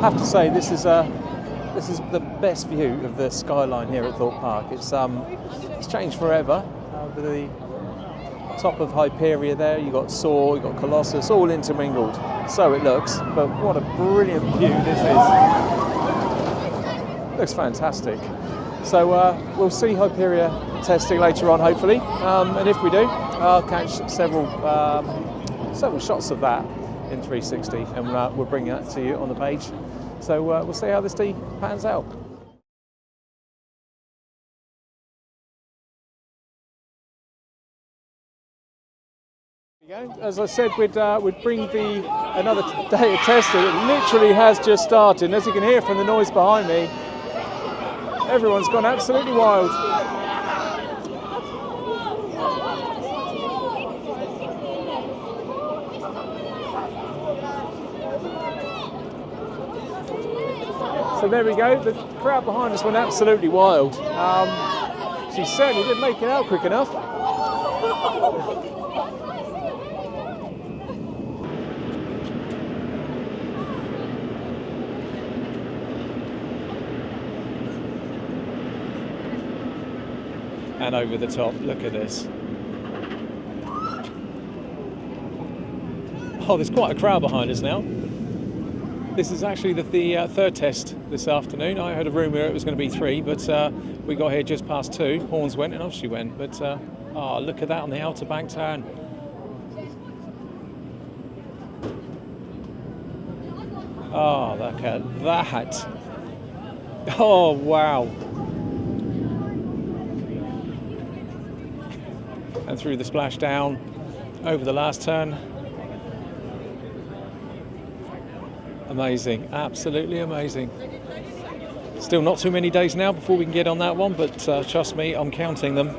have to say this is the best view of the skyline here at Thorpe Park. It's changed forever. With the top of Hyperia there, you've got Saw, you've got Colossus, all intermingled. So it looks, but what a brilliant view this is. Looks fantastic. So we'll see Hyperia testing later on, hopefully, and if we do, I'll catch several shots of that in 360, and we'll bring that to you on the page. So we'll see how this day pans out. As I said, we'd bring another day of testing. It literally has just started, and as you can hear from the noise behind me, everyone's gone absolutely wild. So there we go, the crowd behind us went absolutely wild. She certainly didn't make it out quick enough. And over the top, look at this. Oh, there's quite a crowd behind us now. This is actually the third test this afternoon. I heard a rumour it was going to be 3, but we got here just past 2. Horns went and off she went. But oh, look at that on the outer bank turn. Oh, look at that. Oh, wow. And through the splashdown over the last turn. Amazing, absolutely amazing. Still not too many days now before we can get on that one, but trust me, I'm counting them.